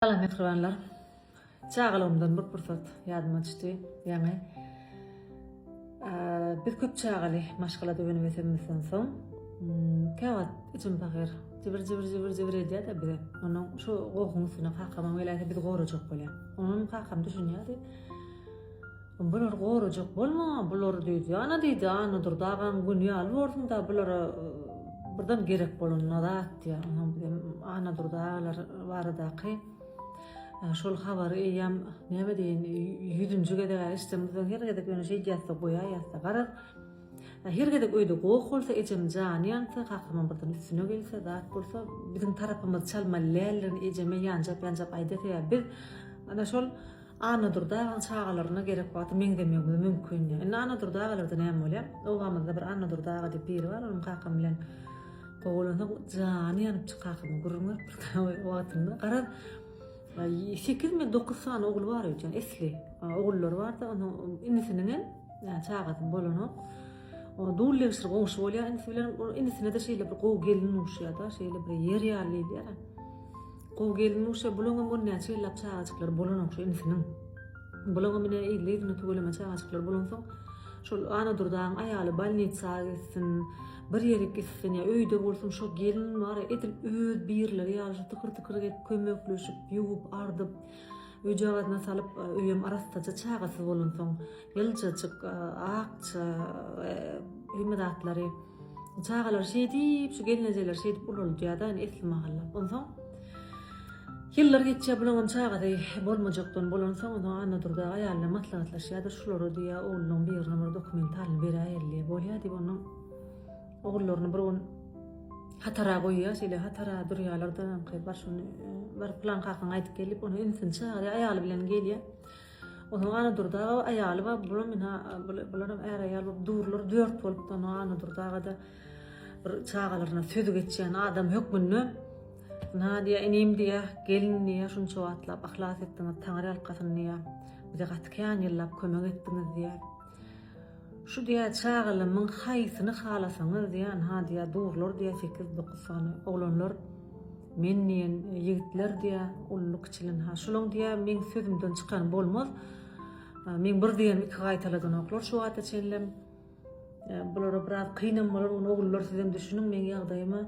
Salam ekranlar. Çağalımdan bir fırsat yadıma düştü. Yani biz köp çağalı maşgalada öğrenmesinden soň kağıt için bakır. Cibir ediyor da bir. Onun şu qoğunusuna qaqamam velaysa biz qoğuracak bolýar. Onun qaqam düşünýärdi. Bular qoğuracak bolma, bular diýdi. Ana durdağan gün ýaly bolsun da bular birden gerek bolanada diýär. Ana durdağalar baradaky şol habary eýem näme diýen 100-nji gedek istemizden her gedek öňe şey ýazsa goýa ýazsa garar. Her gedek öýde goýuk bolsa ejem janýansa hakymyň birden üstüne gelse zat bolsa biziň tarapymyz çalmalýarlar ejeme ýanjap aýdata biz ana şol ana durdağan çağalaryna gerek bat meňdemiň mümkin. Ana durdağalarda näme bolýar? Ogamyzda bir ana durdağa diýip biri bar, onuň hakym bilen gowulany janýanyp çykakmy gurulmak bir wagtynda garar. 8 mi 9 sany ogul bar üçin esli ogullar bar da onu inisinin çağatyn bolanyp o duulleşir goňşy bolýar inisine de şeýle bir gow gelin uşya da şeýle bir yer ýarlydyr. Gow gelin uşya bolanyň bonna şeýle çağaçyklar bolanyp şu inisinin bolanyň mine ýylygny tugulama çağaçyklar bolansoň şol ana durdaň aýaly balnitsaga gitsin bir ýere gitsin ýa öýde bolsun şo gelin bar edil öz birler ýa-da tıkır kömekleşip ýuwup ardyp öýjagatyna salyp öýem arasynda çagasy bolansoň ýylçyk akça himadatlary çagalar şeýdip şu gelinjeler şeýdip urulýar da esli mahalla onsoň yıllar geçýär bulan çagada bolmajakdan bolansoň ana durda aýalyna maslahatlaşýardyr şulary diýä oğlunyň birine bir dokumentalny berýärli bolýar diýip onuň oğullaryny bir gün hatara goýýar şeýle hatara durýarlardan bar şunu bir plan hakyny aýdyp gelip onu insin çagada aýaly bilen gelýär. Onuň ana durda aýaly we bular er aýal durlar 4 bolup da ana durdaga da bir çagalaryna sözi geçýän adam hökmünü Nadia inim diye gelin diye şunça atlap ahlas ettiniz taňry alqasyny diye bize gatkan ýyllap kömek etdiňiz diye şu diye çağalymyň haýsyny halasaňyz diye ha diye durlar diye 8-9 sany oglanlar men diýen ýigitler diye ulluk çilin ha şolaň diye men sözümden çykan bolmaz men bir diýen iki gaýtaladan oklar şu wagtda çenlem bular biraz kynam bolar onu ogullar sizem düşünün men ýagdaýyma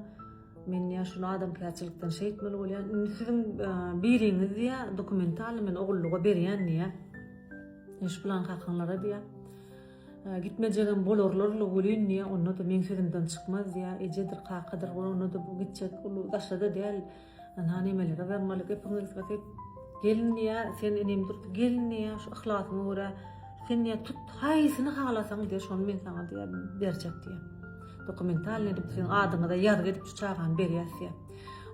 men ýa şunu adam käçilikden şeýtmeli bolýan. Sizin biriňiz ýa dokumental men ogulluga berýän ýa. Eş plan hakynlara diýä. Gitmejegen bolarlarly bolýan ýa onu da men sözümden çykmaz ýa ejedir kakadyr onu da bu gitjek ulu daşada diýel. Ana nimelere bermeli gepiniz gatyp gelin ýa sen enem dur gelin ýa şu ahlakyny görä sen ýa tut haýsyny halasaň diýe şonu men saňa diýe berjek diýe. Dokumentalny dip sen adyňa da ýar edip çağan berýärsiň.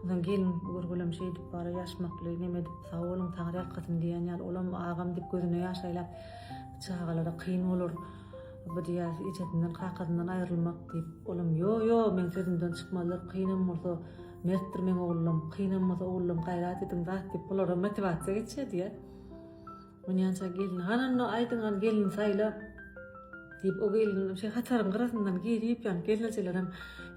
Ondan gelin görgülem şey dip bara ýaşmakly neme dip sawolun taňry alqatyn diýen ýa olam agam dip gözüne ýaş aýlap çağalara kyn bolar. Bu diýär ejetinden kakadyndan aýrylmak dip olam yo men sözümden çykmalar kynam bolsa mertdir men oglum kynamasa oglum gaýrat edin zat dip bulara motivasiýa geçýär diýär. Onýança gelin hananny aýdyňan gelin saýlap dip o gelin şey hatarym gyrasyndan girip ýan gelinjelerim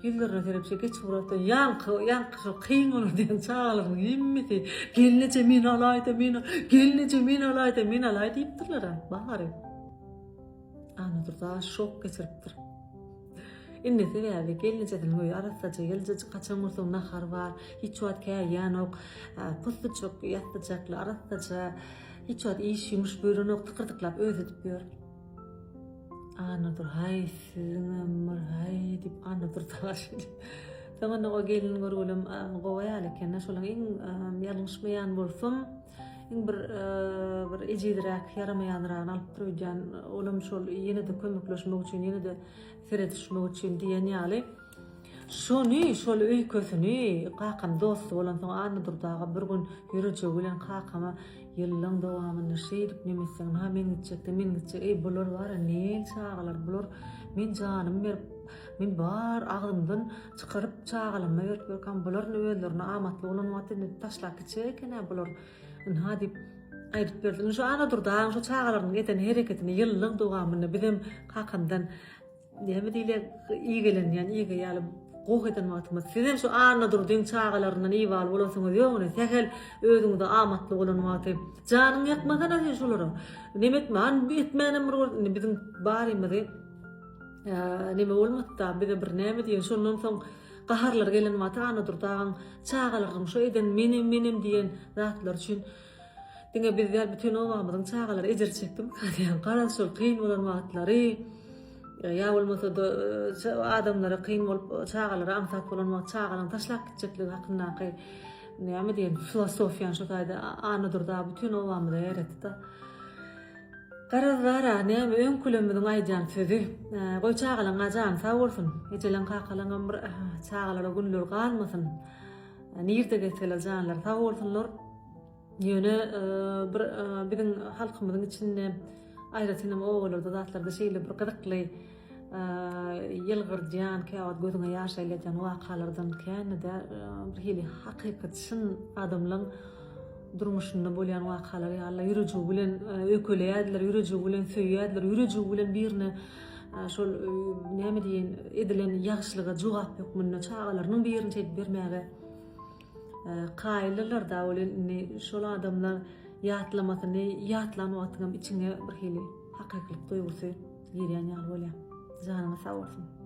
ýyllara terip şey geç uratda ýanky şu kyn bolar diýen çağalaryň himmeti gelinje men alaýda men alaýda diýipdirler bahary. Ana durda şok geçiripdir. Indi sebäbi gelinjeden goý arasdaja ýylja kaçan bolsa nahar bar, hiç wagt käýän ok, pustuçok ýatdajakly arasdaja hiç wagt iş ýumuş böýrenok tykyrdyklap özedip ýör. Ana dur hay dip ana dur taşy. Tamam o gelin görgülüm goýaly eken şolaň iň ýalňyşmaýan bolsam iň bir ejidirak yaramaýanragyny alyp durýan olam şol ýene de kömekleşmek üçin ýene de seretişmek üçin diýen ýaly şol öýkösüni qaqam dost bolan soň ana durdaga bir gün ýürejek bilen qaqama yıllan dowamyny şeýdip nemesem ha men gitjek bular bar näil çağalar bular men janym berip men bar agdymdan çykaryp çağalama berýän bular nöwellerini amatly bolan wagtynda taşlap gitjek bular ha dip aýdyp berdim şu ana durdaň şu çağalaryň eten hereketini yıllan dowamyny bizim qaqamdan näme diýler iyi gelen ýani iyi ýaly goh eden wagtymyz. Sizem şu ana durdyň çağalaryndan iwal bolasyňyz ýokny, sähel özüňizde amatly bolan wagty. Janyň ýakmadan aýy şolara. Nimetman bitmenem bizim barymyzy nime bolmapda bize bir näme diýen şondan soň gaharlar gelen wagty ana durdaň çağalaryň şu eden menem diýen zatlar üçin diňe bizler bütün o wagtymyzyň çağalary ejer çekdim. Diýen garaşyl kyn bolan wagtlary ya bolmasa da adamlara kyn bolup çağalary aňsat bolan wagt çağalaryň taşlap gitjekleri hakynda näme diýen filosofiýany şu taýda ana durda bütün o wagtymyza ýaratdy da. Garazlara näme öňkülemimiň aýjan sözi. Goý çağalaň ajan sag bolsun. Ejelen kakalaňam bir çağalara günler galmasyn. Nirde geçseler janlar sag bolsunlar. Ýöne bir bizim halkymyzyň içinde aýratynam oğullarda zatlarda şeýle bir gyzykly ýylgyrjan käwat gözüňe ýaş aýlajan wakalardan känede bir hili hakykat şyn adamlaryň durmuşunda bolýan wakalary ýa-da ýürüji bilen ökeleýärler, ýürüji bilen söýýärler, ýürüji bilen birine şol näme diýen edilen ýagşylyga jogap ýokmunda çağalarynyň birini çekip bermäge kaýlylar da bolen şol adamlar ýatlamasyny ýatlan wagtyňam içiňe bir hili hakyklyk duýgusy girýän ýaly bolýar. Janyňyz sag bolsun.